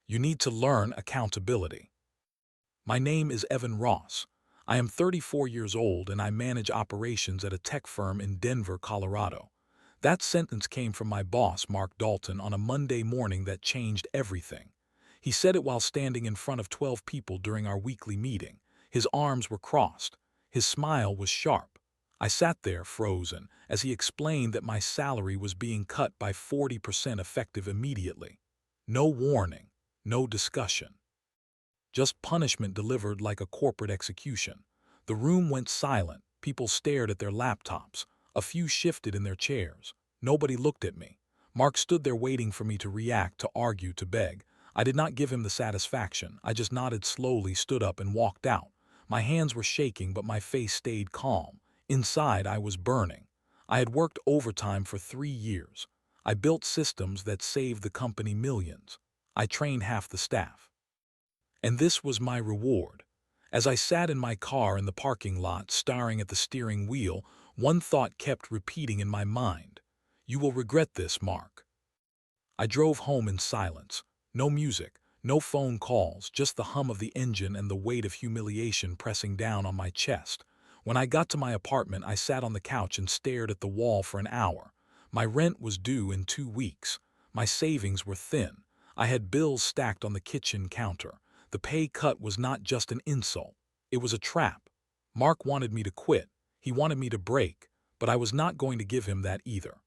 You need to learn accountability. My name is Evan Ross. I am 34 years old and I manage operations at a tech firm in Denver, Colorado. That sentence came from my boss, Mark Dalton, on a Monday morning that changed everything. He said it while standing in front of 12 people during our weekly meeting. His arms were crossed. His smile was sharp. I sat there frozen as he explained that my salary was being cut by 40% effective immediately. No warning, no discussion. Just punishment delivered like a corporate execution. The room went silent. People stared at their laptops. A few shifted in their chairs. Nobody looked at me. Mark stood there waiting for me to react, to argue, to beg. I did not give him the satisfaction. I just nodded slowly, stood up, and walked out. My hands were shaking, but my face stayed calm. Inside, I was burning. I had worked overtime for 3 years. I built systems that saved the company millions. I trained half the staff. And this was my reward. As I sat in my car in the parking lot, staring at the steering wheel, one thought kept repeating in my mind. You will regret this, Mark. I drove home in silence. No music, no phone calls, just the hum of the engine and the weight of humiliation pressing down on my chest. When I got to my apartment, I sat on the couch and stared at the wall for an hour. My rent was due in 2 weeks. My savings were thin. I had bills stacked on the kitchen counter. The pay cut was not just an insult. It was a trap. Mark wanted me to quit. He wanted me to break, but I was not going to give him that either.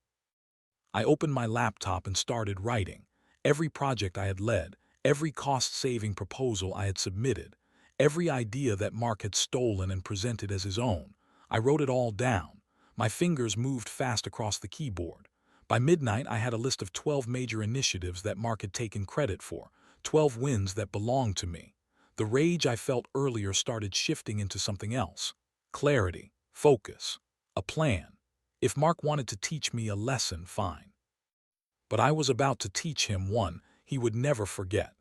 I opened my laptop and started writing. Every project I had led, every cost-saving proposal I had submitted, every idea that Mark had stolen and presented as his own. I wrote it all down. My fingers moved fast across the keyboard. By midnight, I had a list of 12 major initiatives that Mark had taken credit for, 12 wins that belonged to me. The rage I felt earlier started shifting into something else. Clarity, focus, a plan. If Mark wanted to teach me a lesson, fine. But I was about to teach him one he would never forget.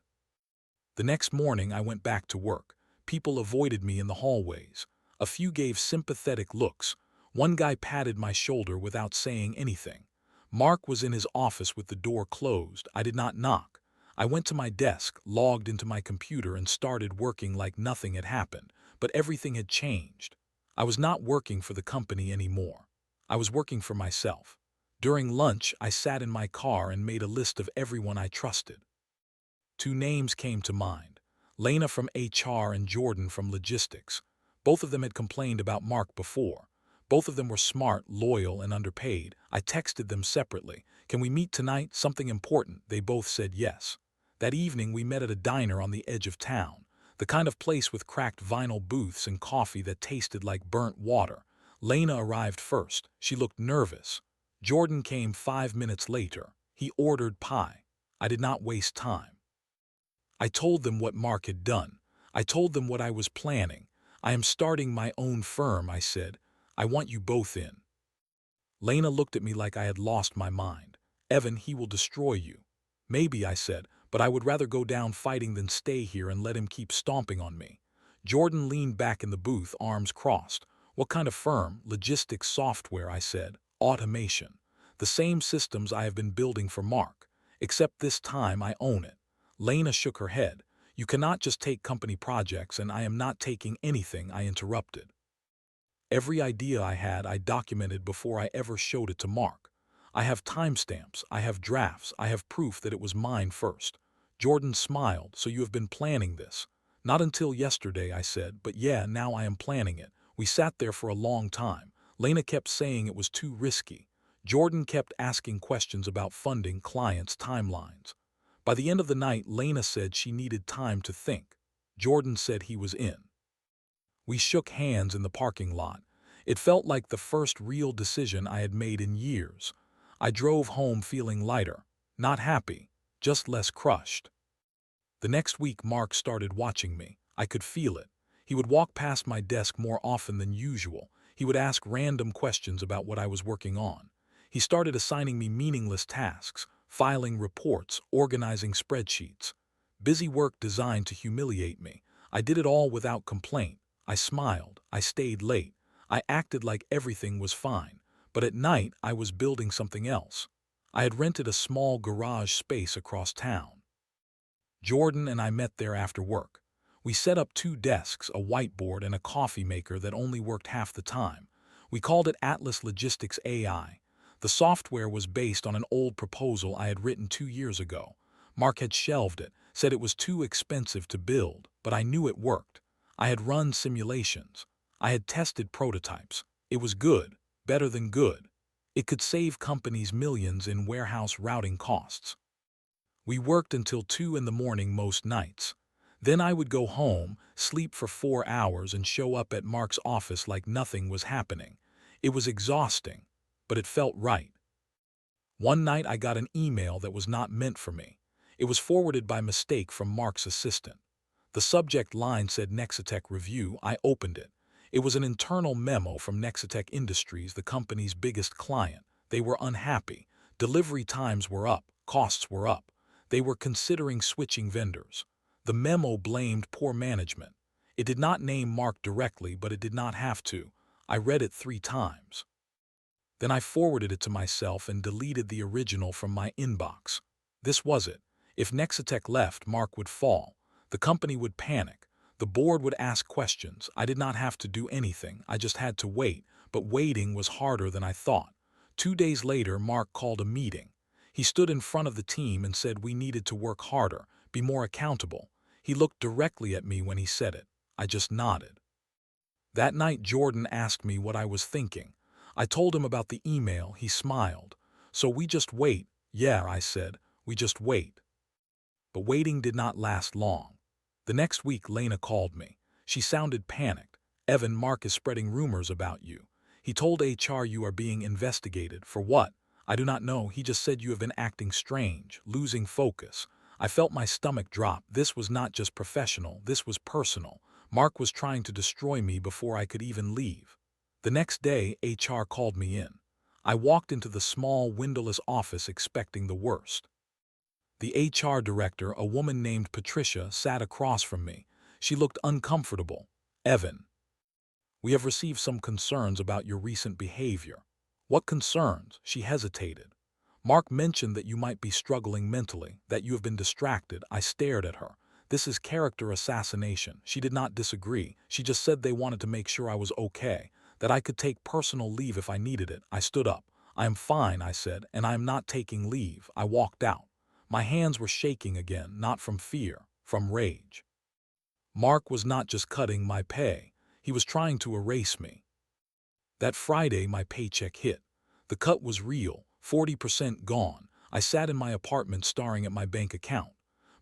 The next morning, I went back to work. People avoided me in the hallways. A few gave sympathetic looks. One guy patted my shoulder without saying anything. Mark was in his office with the door closed. I did not knock. I went to my desk, logged into my computer, and started working like nothing had happened. But everything had changed. I was not working for the company anymore. I was working for myself. During lunch, I sat in my car and made a list of everyone I trusted. 2 names came to mind, Lena from HR and Jordan from logistics. Both of them had complained about Mark before. Both of them were smart, loyal, and underpaid. I texted them separately. Can we meet tonight? Something important. They both said yes. That evening, we met at a diner on the edge of town, the kind of place with cracked vinyl booths and coffee that tasted like burnt water. Lena arrived first. She looked nervous. Jordan came 5 minutes later. He ordered pie. I did not waste time. I told them what Mark had done. I told them what I was planning. I am starting my own firm, I said. I want you both in. Lena looked at me like I had lost my mind. Evan, he will destroy you. Maybe, I said, but I would rather go down fighting than stay here and let him keep stomping on me. Jordan leaned back in the booth, arms crossed. What kind of firm? Logistics software, I said. Automation. The same systems I have been building for Mark, except this time I own it. Lena shook her head. You cannot just take company projects, and I am not taking anything, I interrupted. Every idea I had, I documented before I ever showed it to Mark. I have timestamps, I have drafts, I have proof that it was mine first. Jordan smiled. So you have been planning this? Not until yesterday, I said, but yeah, now I am planning it. We sat there for a long time. Lena kept saying it was too risky. Jordan kept asking questions about funding, clients, timelines. By the end of the night, Lena said she needed time to think. Jordan said he was in. We shook hands in the parking lot. It felt like the first real decision I had made in years. I drove home feeling lighter, not happy, just less crushed. The next week, Mark started watching me. I could feel it. He would walk past my desk more often than usual. He would ask random questions about what I was working on. He started assigning me meaningless tasks, filing reports, organizing spreadsheets. Busy work designed to humiliate me. I did it all without complaint. I smiled. I stayed late. I acted like everything was fine. But at night, I was building something else. I had rented a small garage space across town. Jordan and I met there after work. We set up 2 desks, a whiteboard, and a coffee maker that only worked half the time. We called it Atlas Logistics AI. The software was based on an old proposal I had written 2 years ago. Mark had shelved it, said it was too expensive to build, but I knew it worked. I had run simulations. I had tested prototypes. It was good, better than good. It could save companies millions in warehouse routing costs. We worked until 2 in the morning most nights. Then I would go home, sleep for 4 hours, and show up at Mark's office like nothing was happening. It was exhausting, but it felt right. One night I got an email that was not meant for me. It was forwarded by mistake from Mark's assistant. The subject line said Nexitech Review. I opened it. It was an internal memo from Nexitech Industries, the company's biggest client. They were unhappy. Delivery times were up. Costs were up. They were considering switching vendors. The memo blamed poor management. It did not name Mark directly, but it did not have to. I read it 3 times. Then I forwarded it to myself and deleted the original from my inbox. This was it. If Nexitech left, Mark would fall. The company would panic. The board would ask questions. I did not have to do anything. I just had to wait, but waiting was harder than I thought. 2 days later, Mark called a meeting. He stood in front of the team and said we needed to work harder, be more accountable. He looked directly at me when he said it. I just nodded. That night, Jordan asked me what I was thinking. I told him about the email. He smiled. So we just wait. Yeah, I said, we just wait. But waiting did not last long. The next week, Lena called me. She sounded panicked. Evan, Mark is spreading rumors about you. He told HR you are being investigated. For what? I do not know. He just said you have been acting strange, losing focus. I felt my stomach drop. This was not just professional. This was personal. Mark was trying to destroy me before I could even leave. The next day, HR called me in. I walked into the small, windowless office expecting the worst. The HR director, a woman named Patricia, sat across from me. She looked uncomfortable. Evan, we have received some concerns about your recent behavior. What concerns? She hesitated. Mark mentioned that you might be struggling mentally, that you have been distracted. I stared at her. This is character assassination. She did not disagree. She just said they wanted to make sure I was okay, that I could take personal leave if I needed it. I stood up. I am fine, I said, and I am not taking leave. I walked out. My hands were shaking again, not from fear, from rage. Mark was not just cutting my pay. He was trying to erase me. That Friday, my paycheck hit. The cut was real, 40% gone. I sat in my apartment staring at my bank account.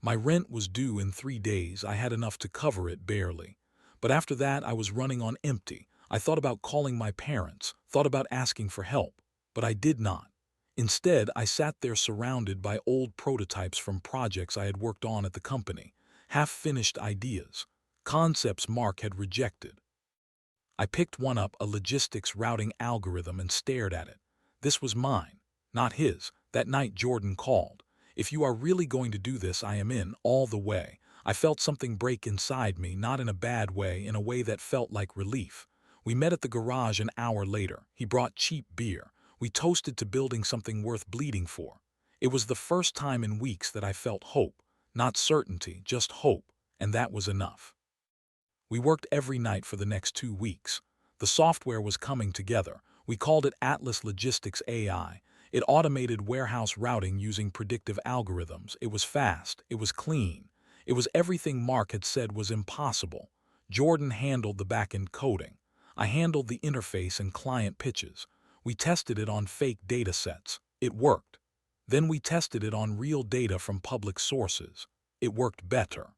My rent was due in 3 days. I had enough to cover it barely. But after that, I was running on empty. I thought about calling my parents, thought about asking for help, but I did not. Instead, I sat there surrounded by old prototypes from projects I had worked on at the company, half-finished ideas, concepts Mark had rejected. I picked one up, a logistics routing algorithm, and stared at it. This was mine, not his. That night, Jordan called. If you are really going to do this, I am in, all the way. I felt something break inside me, not in a bad way, in a way that felt like relief. We met at the garage an hour later. He brought cheap beer. We toasted to building something worth bleeding for. It was the first time in weeks that I felt hope. Not certainty, just hope, and that was enough. We worked every night for the next 2 weeks. The software was coming together. We called it Atlas Logistics AI. It automated warehouse routing using predictive algorithms. It was fast. It was clean. It was everything Mark had said was impossible. Jordan handled the back-end coding. I handled the interface and client pitches. We tested it on fake data sets. It worked. Then we tested it on real data from public sources. It worked better.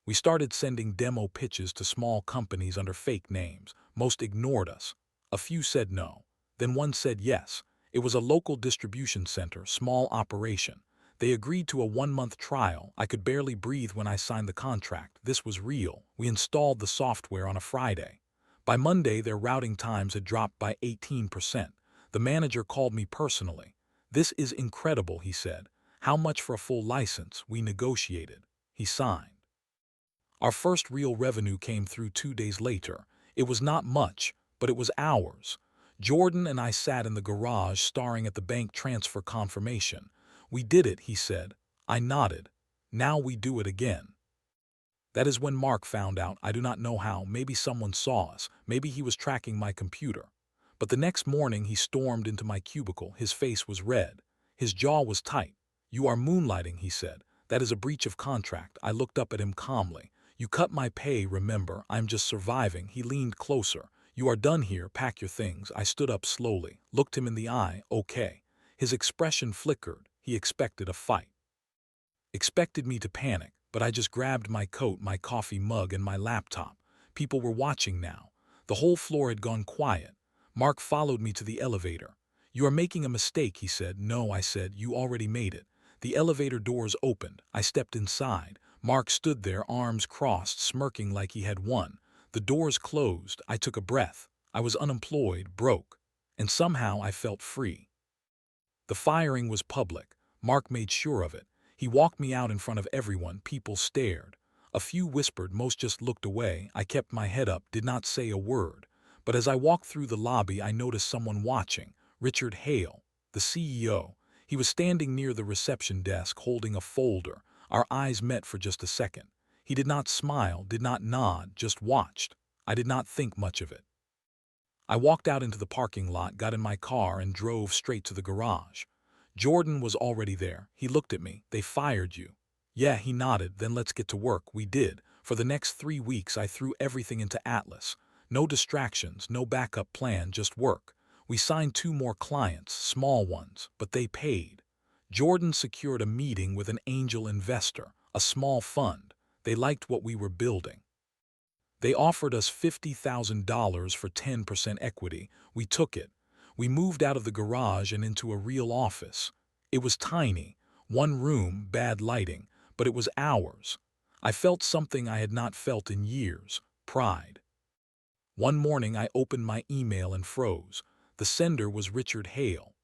We started sending demo pitches to small companies under fake names. Most ignored us. A few said no. Then one said yes. It was a local distribution center, small operation. They agreed to a 1-month trial. I could barely breathe when I signed the contract. This was real. We installed the software on a Friday. By Monday, their routing times had dropped by 18%. The manager called me personally. This is incredible, he said. How much for a full license? We negotiated. He signed. Our first real revenue came through 2 days later. It was not much, but it was ours. Jordan and I sat in the garage staring at the bank transfer confirmation. We did it, he said. I nodded. Now we do it again. That is when Mark found out. I do not know how. Maybe someone saw us. Maybe he was tracking my computer. But the next morning he stormed into my cubicle. His face was red. His jaw was tight. "You are moonlighting," he said. "That is a breach of contract." I looked up at him calmly. "You cut my pay, remember? I'm just surviving." He leaned closer. "You are done here. Pack your things." I stood up slowly, looked him in the eye. "Okay." His expression flickered. He expected a fight. Expected me to panic, but I just grabbed my coat, my coffee mug, and my laptop. People were watching now. The whole floor had gone quiet. Mark followed me to the elevator. "You are making a mistake," he said. "No," I said. "You already made it." The elevator doors opened. I stepped inside. Mark stood there, arms crossed, smirking like he had won. The doors closed. I took a breath. I was unemployed, broke, and somehow I felt free. The firing was public. Mark made sure of it. He walked me out in front of everyone. People stared. A few whispered, most just looked away. I kept my head up, did not say a word. But as I walked through the lobby, I noticed someone watching. Richard Hale, the CEO. He was standing near the reception desk, holding a folder. Our eyes met for just a second. He did not smile, did not nod, just watched. I did not think much of it. I walked out into the parking lot, got in my car, and drove straight to the garage. Jordan was already there. He looked at me. "They fired you." "Yeah," he nodded. "Then let's get to work." We did. For the next 3 weeks, I threw everything into Atlas. No distractions, no backup plan, just work. We signed 2 more clients, small ones, but they paid. Jordan secured a meeting with an angel investor, a small fund. They liked what we were building. They offered us $50,000 for 10% equity. We took it. We moved out of the garage and into a real office. It was tiny, 1 room, bad lighting, but it was ours. I felt something I had not felt in years: pride. One morning I opened my email and froze. The sender was Richard Hale.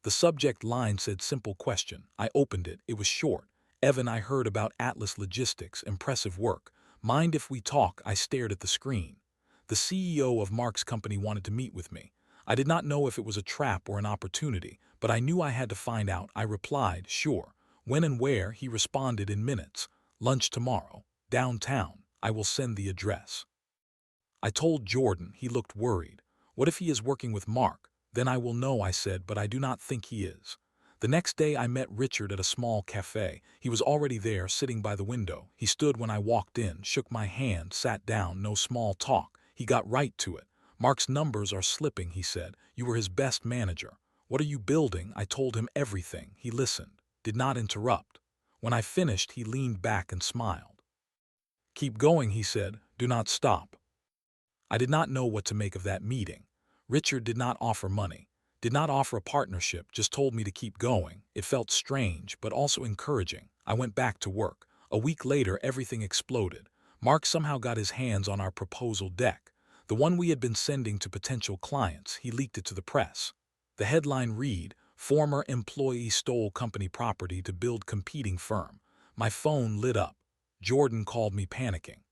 The subject line said "simple question." I opened it. It was short. "Evan, I heard about Atlas Logistics. Impressive work. Mind if we talk?" I stared at the screen. The CEO of Mark's company wanted to meet with me. I did not know if it was a trap or an opportunity, but I knew I had to find out. I replied, "Sure." "When and where?" He responded in minutes. "Lunch tomorrow. Downtown. I will send the address." I told Jordan. He looked worried. "What if he is working with Mark?" "Then I will know," I said, "but I do not think he is." The next day I met Richard at a small cafe. He was already there, sitting by the window. He stood when I walked in, shook my hand, sat down. No small talk. He got right to it. "Mark's numbers are slipping," he said. "You were his best manager." "What are you building?" I told him everything. He listened, did not interrupt. When I finished, he leaned back and smiled. "Keep going," he said. "Do not stop." I did not know what to make of that meeting. Richard did not offer money, did not offer a partnership, just told me to keep going. It felt strange, but also encouraging. I went back to work. A week later, everything exploded. Mark somehow got his hands on our proposal deck, the one we had been sending to potential clients. He leaked it to the press. The headline read, "Former employee stole company property to build competing firm." My phone lit up. Jordan called me, panicking.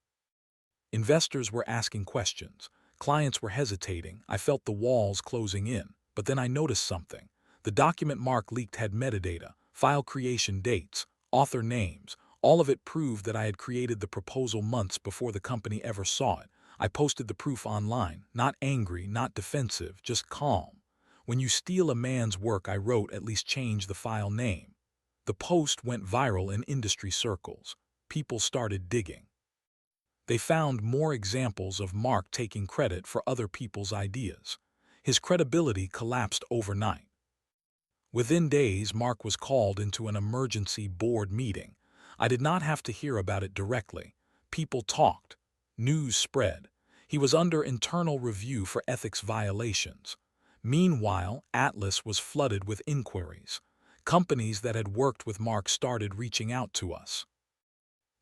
Investors were asking questions. Clients were hesitating. I felt the walls closing in. But then I noticed something. The document Mark leaked had metadata, file creation dates, author names. All of it proved that I had created the proposal months before the company ever saw it. I posted the proof online, not angry, not defensive, just calm. "When you steal a man's work," I wrote, "at least change the file name." The post went viral in industry circles. People started digging. They found more examples of Mark taking credit for other people's ideas. His credibility collapsed overnight. Within days, Mark was called into an emergency board meeting. I did not have to hear about it directly. People talked. News spread. He was under internal review for ethics violations. Meanwhile, Atlas was flooded with inquiries. Companies that had worked with Mark started reaching out to us.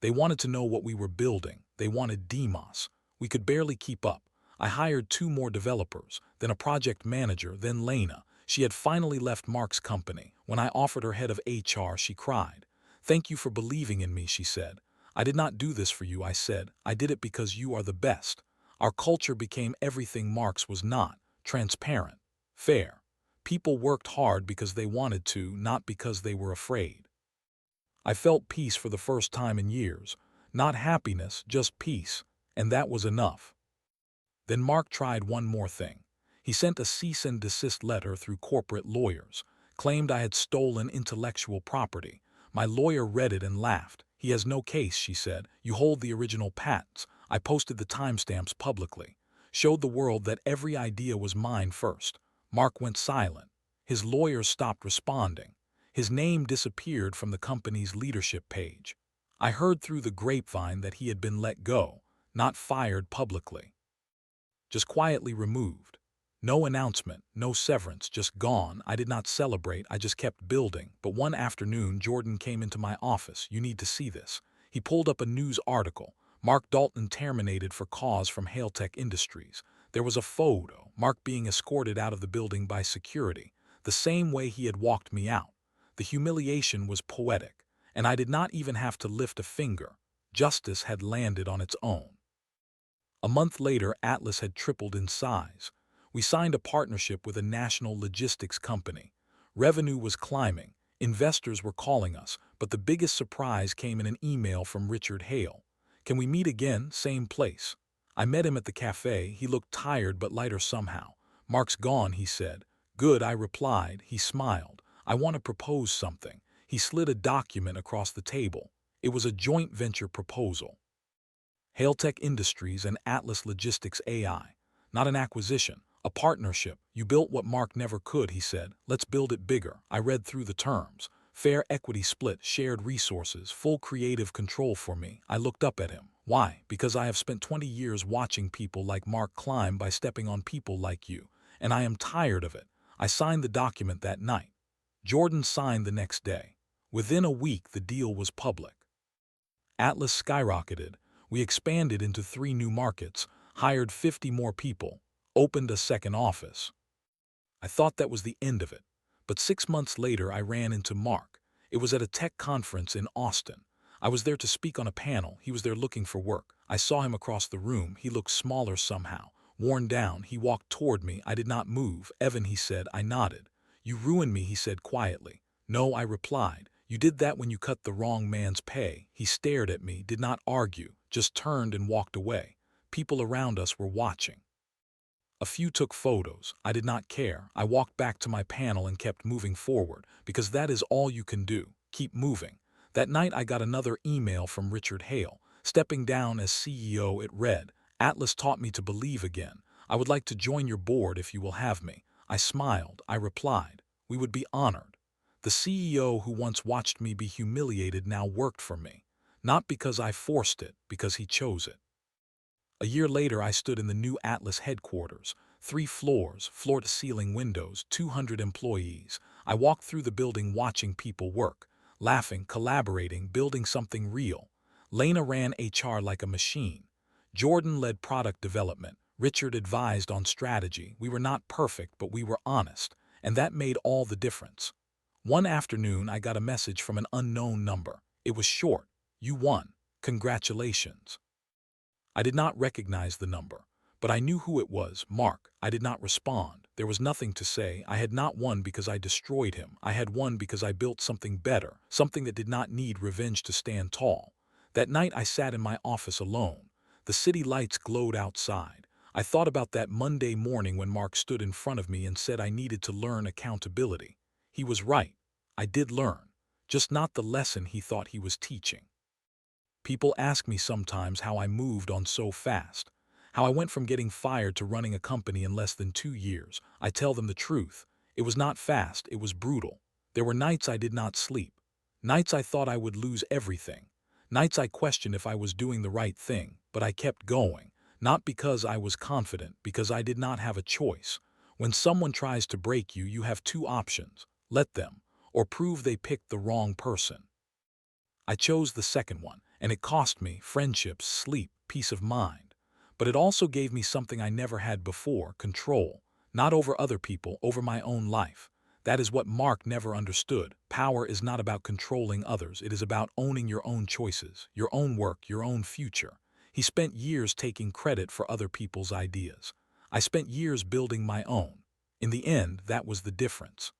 They wanted to know what we were building. They wanted demos. We could barely keep up. I hired 2 more developers, then a project manager, then Lena. She had finally left Mark's company. When I offered her head of HR, she cried. "Thank you for believing in me," she said. "I did not do this for you," I said. "I did it because you are the best." Our culture became everything Mark's was not: transparent, fair. People worked hard because they wanted to, not because they were afraid. I felt peace for the first time in years. Not happiness, just peace. And that was enough. Then Mark tried one more thing. He sent a cease and desist letter through corporate lawyers, claimed I had stolen intellectual property. My lawyer read it and laughed. He has no case, she said. You hold the original patents. I posted the timestamps publicly. Showed the world that every idea was mine first. Mark went silent. His lawyers stopped responding. His name disappeared from the company's leadership page. I heard through the grapevine that he had been let go, not fired publicly. Just quietly removed. No announcement, no severance, just gone. I did not celebrate, I just kept building. But one afternoon, Jordan came into my office. You need to see this. He pulled up a news article. Mark Dalton terminated for cause from Hailtech Industries. There was a photo, Mark being escorted out of the building by security, the same way he had walked me out. The humiliation was poetic, and I did not even have to lift a finger. Justice had landed on its own. A month later, Atlas had tripled in size. We signed a partnership with a national logistics company. Revenue was climbing. Investors were calling us, but the biggest surprise came in an email from Richard Hale. Can we meet again, same place? I met him at the cafe. He looked tired but lighter somehow. Mark's gone, he said. Good, I replied. He smiled. I want to propose something. He slid a document across the table. It was a joint venture proposal. Hailtech Industries and Atlas Logistics AI. Not an acquisition, a partnership. You built what Mark never could, he said. Let's build it bigger. I read through the terms. Fair equity split, shared resources, full creative control for me. I looked up at him. Why? Because I have spent 20 years watching people like Mark climb by stepping on people like you. And I am tired of it. I signed the document that night. Jordan signed the next day. Within a week, the deal was public. Atlas skyrocketed. We expanded into 3 new markets, hired 50 more people, opened a second office. I thought that was the end of it. But 6 months later, I ran into Mark. It was at a tech conference in Austin. I was there to speak on a panel. He was there looking for work. I saw him across the room. He looked smaller somehow, worn down. He walked toward me. I did not move. Evan, he said. I nodded. You ruined me, he said quietly. No, I replied. You did that when you cut the wrong man's pay. He stared at me, did not argue, just turned and walked away. People around us were watching. A few took photos. I did not care. I walked back to my panel and kept moving forward, because that is all you can do. Keep moving. That night I got another email from Richard Hale. Stepping down as CEO, it read, Atlas taught me to believe again. I would like to join your board if you will have me. I smiled. I replied, we would be honored. The CEO who once watched me be humiliated now worked for me. Not because I forced it, because he chose it. A year later, I stood in the new Atlas headquarters. 3 floors, floor-to-ceiling windows, 200 employees. I walked through the building watching people work, laughing, collaborating, building something real. Lena ran HR like a machine. Jordan led product development. Richard advised on strategy. We were not perfect, but we were honest, and that made all the difference. One afternoon, I got a message from an unknown number. It was short. You won. Congratulations. I did not recognize the number, but I knew who it was, Mark. I did not respond. There was nothing to say. I had not won because I destroyed him. I had won because I built something better, something that did not need revenge to stand tall. That night I sat in my office alone. The city lights glowed outside. I thought about that Monday morning when Mark stood in front of me and said I needed to learn accountability. He was right. I did learn, just not the lesson he thought he was teaching. People ask me sometimes how I moved on so fast, how I went from getting fired to running a company in less than 2 years. I tell them the truth. It was not fast, it was brutal. There were nights I did not sleep. Nights I thought I would lose everything. Nights I questioned if I was doing the right thing, but I kept going. Not because I was confident, because I did not have a choice. When someone tries to break you, you have 2 options. Let them, or prove they picked the wrong person. I chose the second one, and it cost me friendships, sleep, peace of mind. But it also gave me something I never had before, control. Not over other people, over my own life. That is what Mark never understood. Power is not about controlling others. It is about owning your own choices, your own work, your own future. He spent years taking credit for other people's ideas. I spent years building my own. In the end, that was the difference.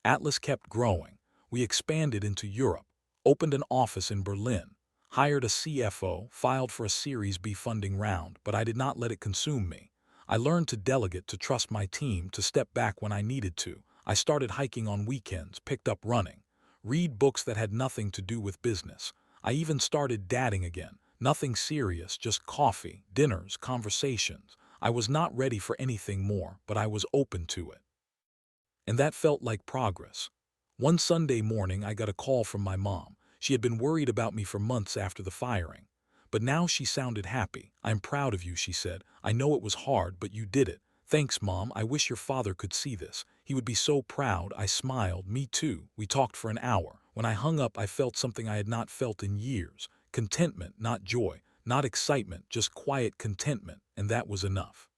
Atlas kept growing. We expanded into Europe, Opened an office in Berlin, hired a CFO, filed for a Series B funding round, but I did not let it consume me. I learned to delegate, to trust my team, to step back when I needed to. I started hiking on weekends, picked up running, read books that had nothing to do with business. I even started dadding again. Nothing serious, just coffee, dinners, conversations. I was not ready for anything more, but I was open to it. And that felt like progress. One Sunday morning, I got a call from my mom. She had been worried about me for months after the firing. But now she sounded happy. "I'm proud of you," she said. "I know it was hard, but you did it." "Thanks, Mom. I wish your father could see this. He would be so proud." I smiled. "Me too." We talked for an hour. When I hung up, I felt something I had not felt in years. Contentment, not joy, not excitement, just quiet contentment, and that was enough.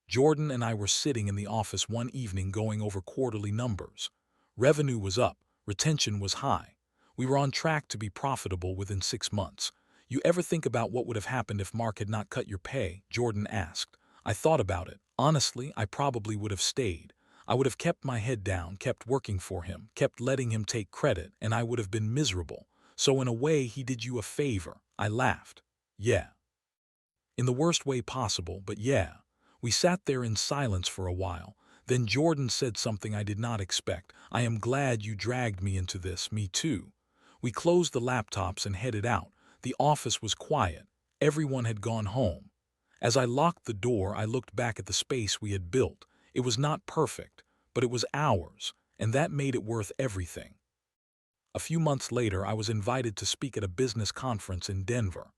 Jordan and I were sitting in the office one evening going over quarterly numbers. Revenue was up, retention was high. We were on track to be profitable within 6 months. "You ever think about what would have happened if Mark had not cut your pay?" Jordan asked. I thought about it. Honestly, I probably would have stayed. I would have kept my head down, kept working for him, kept letting him take credit, and I would have been miserable. "So in a way, he did you a favor." I laughed. "Yeah. In the worst way possible, but yeah." We sat there in silence for a while. Then Jordan said something I did not expect. "I am glad you dragged me into this." "Me too." We closed the laptops and headed out. The office was quiet. Everyone had gone home. As I locked the door, I looked back at the space we had built. It was not perfect, but it was ours, and that made it worth everything. A few months later, I was invited to speak at a business conference in Denver,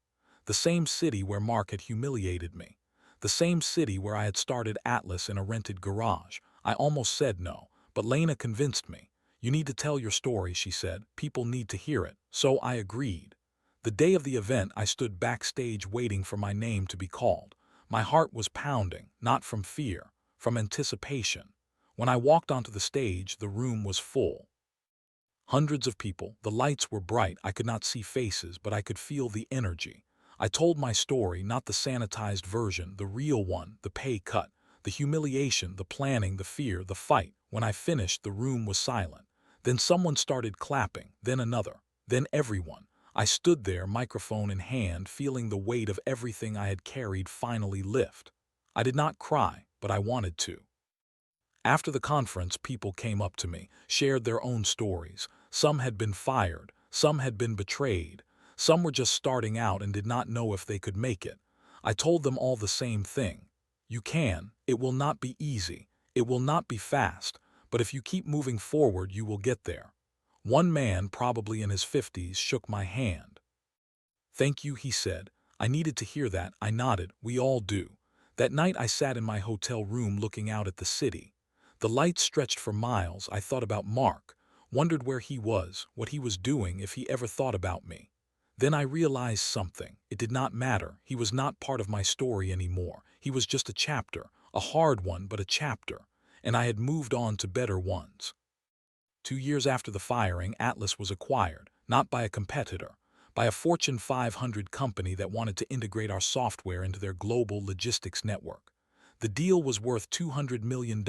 the same city where Mark had humiliated me, the same city where I had started Atlas in a rented garage. I almost said no, but Lena convinced me. "You need to tell your story," she said. "People need to hear it." So I agreed. The day of the event, I stood backstage waiting for my name to be called. My heart was pounding, not from fear, from anticipation. When I walked onto the stage, the room was full. Hundreds of people. The lights were bright. I could not see faces, but I could feel the energy. I told my story, not the sanitized version, the real one, the pay cut, the humiliation, the planning, the fear, the fight. When I finished, the room was silent. Then someone started clapping, then another, then everyone. I stood there, microphone in hand, feeling the weight of everything I had carried finally lift. I did not cry, but I wanted to. After the conference, people came up to me, shared their own stories. Some had been fired, some had been betrayed, some were just starting out and did not know if they could make it. I told them all the same thing. You can. It will not be easy. It will not be fast. But if you keep moving forward, you will get there. One man, probably in his 50s, shook my hand. "Thank you," he said. I needed to hear that. I nodded. We all do. That night I sat in my hotel room looking out at the city. The lights stretched for miles. I thought about Mark, wondered where he was, what he was doing, if he ever thought about me. Then I realized something. It did not matter. He was not part of my story anymore. He was just a chapter, a hard one, but a chapter. And I had moved on to better ones. 2 years after the firing, Atlas was acquired, not by a competitor, by a Fortune 500 company that wanted to integrate our software into their global logistics network. The deal was worth $200 million.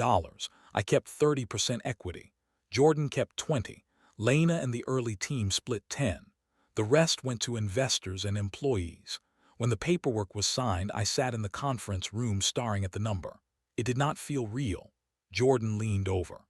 I kept 30% equity. Jordan kept 20. Lena and the early team split 10. The rest went to investors and employees. When the paperwork was signed, I sat in the conference room staring at the number. It did not feel real. Jordan leaned over.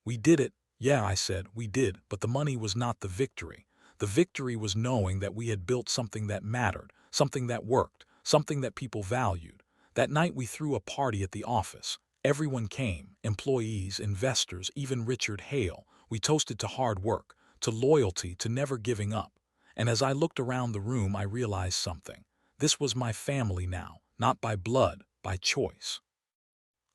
"We did it." "Yeah," I said, "we did, but the money was not the victory. The victory was knowing that we had built something that mattered, something that worked, something that people valued." That night we threw a party at the office. Everyone came, employees, investors, even Richard Hale. We toasted to hard work, to loyalty, to never giving up. And as I looked around the room, I realized something. This was my family now, not by blood, by choice.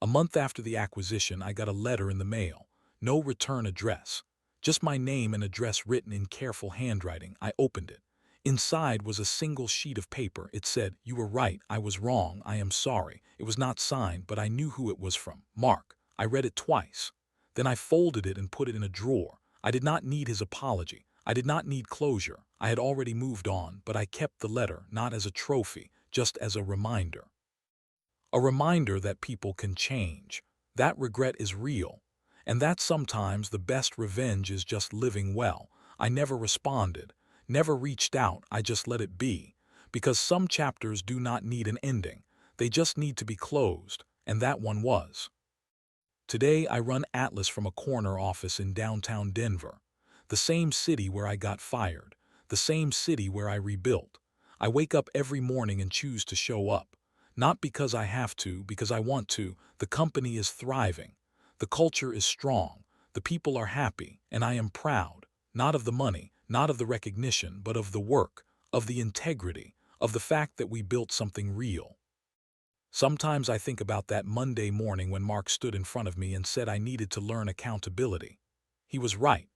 A month after the acquisition, I got a letter in the mail. No return address. Just my name and address written in careful handwriting. I opened it. Inside was a single sheet of paper. It said, "You were right. I was wrong. I am sorry." It was not signed, but I knew who it was from. Mark. I read it twice. Then I folded it and put it in a drawer. I did not need his apology. I did not need closure. I had already moved on, but I kept the letter, not as a trophy, just as a reminder. A reminder that people can change. That regret is real. And that sometimes the best revenge is just living well. I never responded, never reached out, I just let it be. Because some chapters do not need an ending, they just need to be closed, and that one was. Today I run Atlas from a corner office in downtown Denver. The same city where I got fired, the same city where I rebuilt. I wake up every morning and choose to show up. Not because I have to, because I want to. The company is thriving. The culture is strong. The people are happy, and I am proud. Not of the money, not of the recognition, but of the work, of the integrity, of the fact that we built something real. Sometimes I think about that Monday morning when Mark stood in front of me and said I needed to learn accountability. He was right.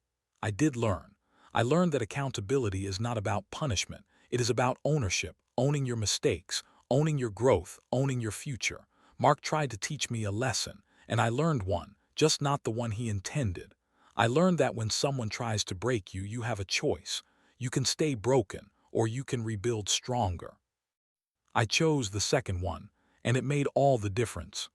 I did learn. I learned that accountability is not about punishment. It is about ownership, owning your mistakes, owning your growth, owning your future. Mark tried to teach me a lesson, and I learned one, just not the one he intended. I learned that when someone tries to break you, you have a choice. You can stay broken, or you can rebuild stronger. I chose the second one, and it made all the difference.